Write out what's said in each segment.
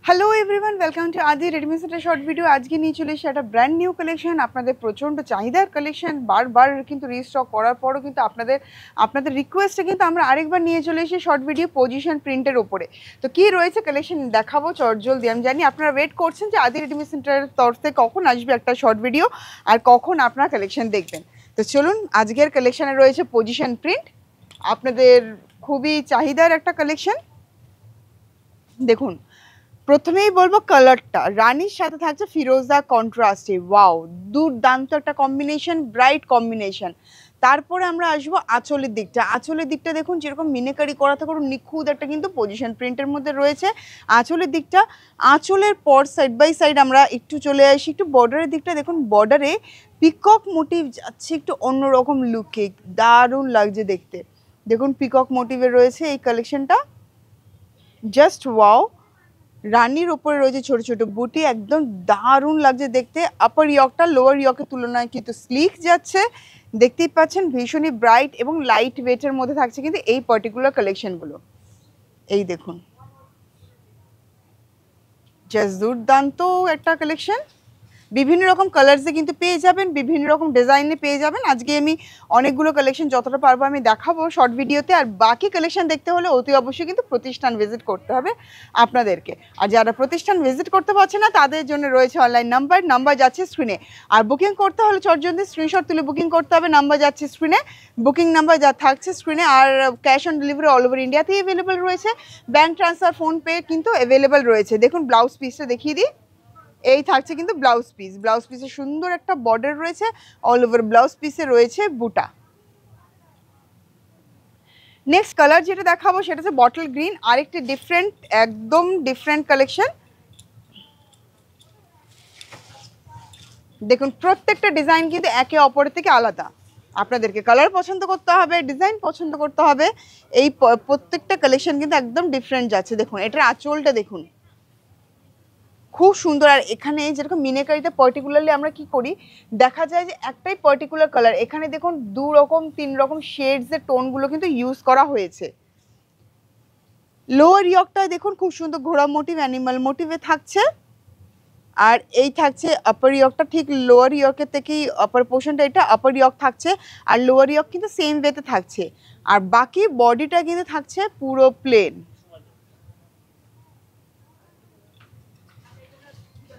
Hello everyone, welcome to আদি Redmi centre short video. আজকে নিয়ে চলে এসেছি একটা ব্র্যান্ড নিউ কালেকশন, আপনাদের প্রচণ্ড চাহিদার কালেকশন। বারবার কিন্তু রিস্টক করার পরও কিন্তু আপনাদের রিকোয়েস্টে কিন্তু আমরা আরেকবার নিয়ে চলে এসেছি শর্ট ভিডিও পজিশন প্রিন্টের ওপরে। তো কী রয়েছে কালেকশন দেখাবো চটজলদি। আমি জানি আপনারা ওয়েট করছেন যে আদি রেডমি সেন্টারের তরফ থেকে কখন আসবে একটা শর্ট ভিডিও আর কখন আপনারা কালেকশন দেখবেন। তো চলুন, আজকের কালেকশানে রয়েছে পজিশন প্রিন্ট, আপনাদের খুবই চাহিদার একটা কালেকশন। দেখুন, প্রথমেই বলবো কালারটা রানির সাথে থাকছে ফিরোজা কন্ট্রাস্টে। ওয়াও, দুর্দান্ত একটা কম্বিনেশন, ব্রাইট কম্বিনেশন। তারপরে আমরা আসবো আঁচলের দিকটা দেখুন, যেরকম মিনেকারি করা থাকে নিখুঁত একটা কিন্তু পজিশন প্রিন্টের মধ্যে রয়েছে আঁচলের দিকটা। আঁচলের পর সাইড বাই সাইড আমরা একটু চলে আসি একটু বর্ডারের দিকটা। দেখুন বর্ডারে পিকক মোটিভ যাচ্ছে একটু অন্যরকম লুকে, দারুণ লাগছে দেখতে। দেখুন পিকক মোটিভের রয়েছে এই কালেকশনটা, জাস্ট ওয়াও। রানির ওপরে রয়েছে ছোট ছোট বুটি, একদম দারুণ লাগছে দেখতে। আপার ইয়কটা লোয়ার ইয়কের তুলনায় কিন্তু স্লিক যাচ্ছে, দেখতেই পাচ্ছেন ভীষণই ব্রাইট এবং লাইট ওয়েটের মধ্যে থাকছে কিন্তু এই পার্টিকুলার কালেকশনগুলো। এই দেখুন, জাস্ট দুর্দান্ত একটা কালেকশন। বিভিন্ন রকম কালার্সে কিন্তু পেয়ে যাবেন, বিভিন্ন রকম ডিজাইনে পেয়ে যাবেন। আজকে আমি অনেকগুলো কালেকশন যতটা পারবো আমি দেখাবো শর্ট ভিডিওতে। আর বাকি কালেকশন দেখতে হলে অতি অবশ্যই কিন্তু প্রতিষ্ঠান ভিজিট করতে হবে আপনাদেরকে। আর যারা প্রতিষ্ঠান ভিজিট করতে পারছে না তাদের জন্য রয়েছে অনলাইন নাম্বার যাচ্ছে স্ক্রিনে। আর বুকিং করতে হলে চটজলদি স্ক্রিনশট তুলে বুকিং করতে হবে, নাম্বার যাচ্ছে স্ক্রিনে, বুকিং নাম্বার যা থাকছে স্ক্রিনে। আর cash on delivery all over ইন্ডিয়াতেই অ্যাভেলেবেল রয়েছে, ব্যাঙ্ক ট্রান্সফার ফোনপে কিন্তু অ্যাভেলেবেল রয়েছে। দেখুন ব্লাউজ পিসটা দেখিয়ে দিই, এই থাকছে কিন্তু ব্লাউজ পিসে সুন্দর একটা বর্ডার রয়েছে, অল ওভার ব্লাউজ পিসে রয়েছে বুটা। নেক্সট কালার যেটা দেখাবো সেটা হচ্ছে বটল গ্রিন, আরেকটি ডিফারেন্ট, একদম ডিফারেন্ট কালেকশন। দেখুন প্রত্যেকটা ডিজাইন কিন্তু একে অপরের থেকে আলাদা, আপনাদেরকে কালার পছন্দ করতে হবে, ডিজাইন পছন্দ করতে হবে। এই প্রত্যেকটা কালেকশন কিন্তু একদম ডিফারেন্ট যাচ্ছে। দেখুন এটার আঁচলটা দেখুন, খুব সুন্দর। আর এখানে যেরকম মিনেকারিতে পার্টিকুলারলি আমরা কি করি, দেখা যায় যে একটাই পার্টিকুলার কালার, এখানে দেখুন 2 রকম 3 রকম শেডসের টোনগুলো কিন্তু ইউজ করা হয়েছে। লোয়ার ইয়কটায় দেখুন খুব সুন্দর ঘোড়া মোটিভ, অ্যানিমাল মোটিভে থাকছে। আর এই থাকছে আপার ইয়কটা, ঠিক লোয়ার ইয়কের থেকেই আপার পোর্শনটা, এটা আপার ইয়ক থাকছে আর লোয়ার ইয়ক কিন্তু সেম ওয়েতে থাকছে। আর বাকি বডিটা কিন্তু থাকছে পুরো প্লেন।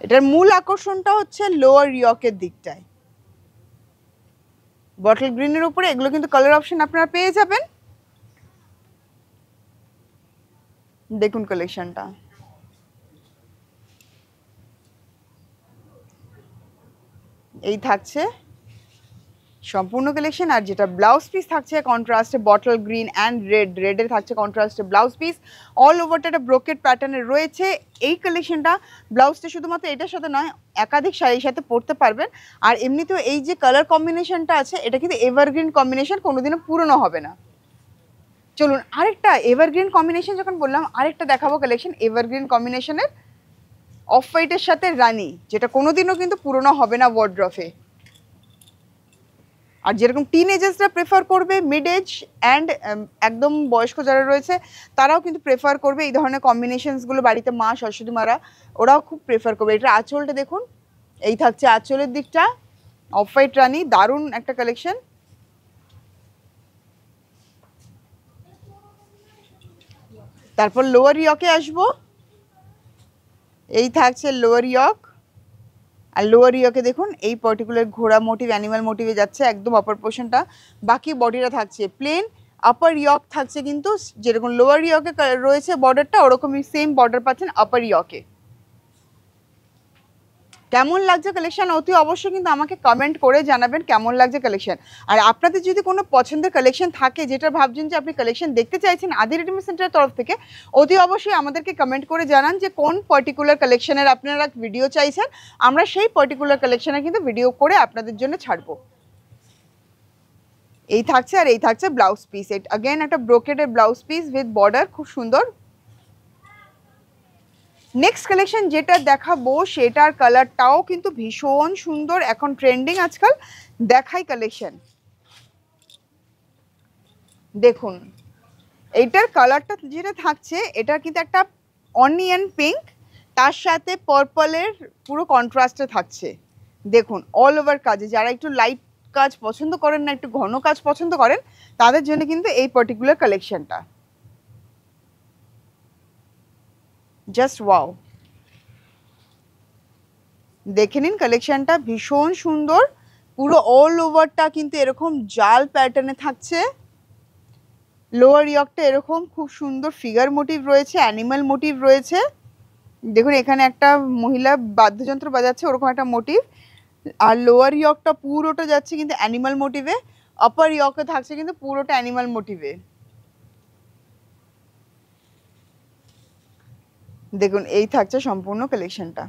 এটার মূল আকর্ষণটা হচ্ছে লোয়ার ইয়কের দিকটায়। বটল গ্রিনের উপরে এগুলো কিন্তু কালার অপশন আপনারা পেয়ে যাবেন। দেখুন কালেকশনটা, এই থাকছে সম্পূর্ণ কালেকশন। আর যেটা ব্লাউজ পিস থাকছে কন্ট্রাস্টে বটল গ্রিন অ্যান্ড রেডের থাকছে কন্ট্রাস্টে ব্লাউজ পিস, অল ওভারটা একটা ব্রোকেট প্যাটার্নের রয়েছে এই কালেকশনটা। ব্লাউজটা শুধুমাত্র এটার সাথে নয়, একাধিক শাড়ির সাথে পরতে পারবেন। আর এমনিতেও এই যে কালার কম্বিনেশনটা আছে এটা কিন্তু এভারগ্রিন কম্বিনেশন, কোনোদিনও পুরনো হবে না। চলুন আরেকটা এভারগ্রিন কম্বিনেশন যখন বললাম, আরেকটা দেখাবো কালেকশন এভারগ্রিন কম্বিনেশনের, অফ হোয়াইটের সাথে রানি, যেটা কোনোদিনও কিন্তু পুরনো হবে না ওয়ার্ড্রফে। আর যেরকম টিনেজার্সরা প্রেফার করবে, মিড এজ অ্যান্ড একদম বয়স্ক যারা রয়েছে তারাও কিন্তু প্রেফার করবে এই ধরনের কম্বিনেশনসগুলো। বাড়িতে মা শাশুড়ি মারা ওরাও খুব প্রেফার করবে। এটা আঁচলটা দেখুন, এই থাকছে আঁচলের দিকটা, অফ হোয়াইট রানি, দারুণ একটা কালেকশন। তারপর লোয়ার ইয়কে আসবো, এই থাকছে লোয়ার ইয়ক। আর লোয়ার ইয়কে দেখুন এই পার্টিকুলার ঘোড়া মোটিভ, অ্যানিমাল মোটিভে যাচ্ছে একদম আপার পোর্শনটা, বাকি বডিটা থাকছে প্লেন। আপার ইয়ক থাকছে কিন্তু যেরকম লোয়ার ইয়কে রয়েছে বর্ডারটা, ওরকমই সেম বর্ডার পাচ্ছেন আপার ইয়কে। কেমন লাগছে কালেকশন অতি অবশ্যই কিন্তু আমাকে কমেন্ট করে জানাবেন কেমন লাগছে কালেকশন। আর আপনাদের যদি কোনো পছন্দের কালেকশন থাকে, যেটা ভাবছেন যে আপনি কালেকশন দেখতে চাইছেন আদি রেডমি সেন্টারের তরফ থেকে, অতি অবশ্যই আমাদেরকে কমেন্ট করে জানান যে কোন পার্টিকুলার কালেকশনের আপনারা ভিডিও চাইছেন। আমরা সেই পার্টিকুলার কালেকশনে কিন্তু ভিডিও করে আপনাদের জন্য ছাড়বো। এই থাকছে, আর এই থাকছে ব্লাউজ পিস, এটা अगेन একটা ব্রোকেডের ব্লাউজ পিস উইথ বর্ডার, খুব সুন্দর। নেক্সট কালেকশন যেটা দেখাবো সেটার কালারটাও কিন্তু ভীষণ সুন্দর, এখন ট্রেন্ডিং আজকাল। দেখাই কালেকশন, দেখুন এইটার কালারটা যেটা থাকছে এটা কিন্তু একটা অনিয়ন পিঙ্ক, তার সাথে পার্পলের পুরো কন্ট্রাস্টে থাকছে। দেখুন অল ওভার কাজে, যারা একটু লাইট কাজ পছন্দ করেন না, একটু ঘন কাজ পছন্দ করেন, তাদের জন্য কিন্তু এই পার্টিকুলার কালেকশনটা জাস্ট ওয়াও। দেখে নিন কালেকশনটা ভীষণ সুন্দর, পুরো অল ওভারটা কিন্তু এরকম জাল প্যাটার্নে থাকছে। লোয়ার ইয়কটা এরকম খুব সুন্দর ফিগার মোটিভ রয়েছে, অ্যানিমাল মোটিভ রয়েছে। দেখুন এখানে একটা মহিলা বাদ্যযন্ত্র বাজাচ্ছে ওরকম একটা মোটিভ। আর লোয়ার ইয়কটা পুরোটা যাচ্ছে কিন্তু অ্যানিমাল মোটিভে, আপার ইয়কে থাকছে কিন্তু পুরোটা অ্যানিমাল মোটিভে। দেখুন এই থাকছে সম্পূর্ণ কালেকশনটা।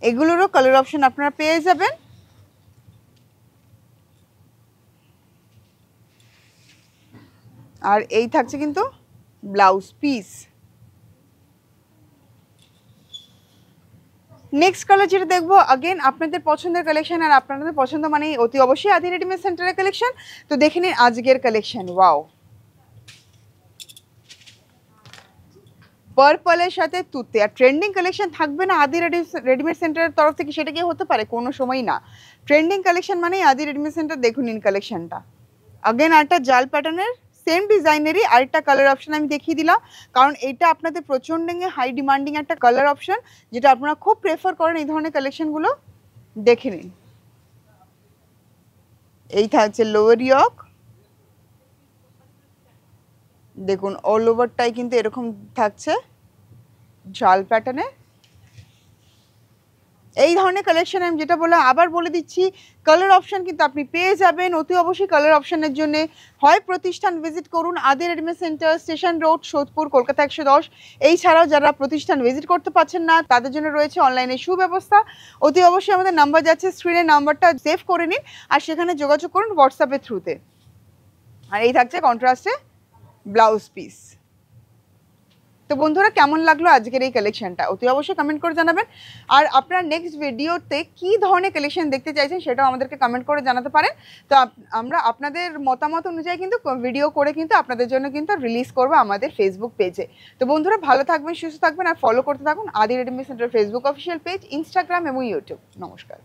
এগুলোরও কালার অপশন আপনারা পেয়ে যাবেন। আর এই থাকছে কিন্তু ব্লাউজ পিস। নেক্সট কালার যেটা দেখবো, अगेन আপনাদের পছন্দের কালেকশন, আর আপনাদের পছন্দ মানে অতি অবশ্যই আদি রেডিমেড সেন্টারের কালেকশন। তো দেখে নিন আজকের কালেকশন। ওয়াও, পার্পলের সাথে তুতে, আর ট্রেন্ডিং কালেকশন থাকবে না আদি রেডিমেড সেন্টারের তরফ থেকে, সেটা কি হতে পারে? কোনো সময় না। ট্রেন্ডিং কালেকশন মানেই আদি রেডিমেড সেন্টার। দেখুন নিন কালেকশনটা, अगेन আরেকটা জাল প্যাটার্নের সেম ডিজাইনেরই আরেকটা কালার অপশন আমি দেখিয়ে দিলাম, কারণ এটা আপনাদের প্রচণ্ড হাই ডিমান্ডিং একটা কালার অপশন, যেটা আপনারা খুব প্রেফার করেন এই ধরনের কালেকশনগুলো। দেখে নিন, এই থাকছে লোয়ার ইয়ক। দেখুন অল ওভারটাই কিন্তু এরকম থাকছে জাল প্যাটার্নে। এই ধরনের কালেকশন আমি যেটা বললাম আবার বলে দিচ্ছি, কালার অপশন কিন্তু আপনি পেয়ে যাবেন। অতি অবশ্যই কালার অপশনের জন্য হয় প্রতিষ্ঠান ভিজিট করুন, আদি readymade centre, station road, Sodepur, Kolkata 110। এই ছাড়াও যারা প্রতিষ্ঠান ভিজিট করতে পারছেন না, তাদের জন্য রয়েছে অনলাইনে সুব্যবস্থা। অতি অবশ্যই আমাদের নাম্বার যাচ্ছে স্ক্রিনে, নাম্বারটা সেভ করে নিন আর সেখানে যোগাযোগ করুন হোয়াটসঅ্যাপের থ্রুতে। আর এই থাকছে কন্ট্রাস্টে ব্লাউজ পিস। তো বন্ধুরা কেমন লাগলো আজকের এই কালেকশনটা অতি অবশ্যই কমেন্ট করে জানাবেন। আর আপনারা নেক্সট ভিডিওতে কী ধরনের কালেকশন দেখতে চাইছেন সেটাও আমাদেরকে কমেন্ট করে জানাতে পারেন। তো আমরা আপনাদের মতামত অনুযায়ী কিন্তু ভিডিও করে কিন্তু আপনাদের জন্য কিন্তু রিলিজ করবো আমাদের ফেসবুক পেজে। তো বন্ধুরা ভালো থাকবেন, সুস্থ থাকবেন আর ফলো করতে থাকুন আদি readymade centre Facebook official page, Instagram এবং ইউটিউব। নমস্কার।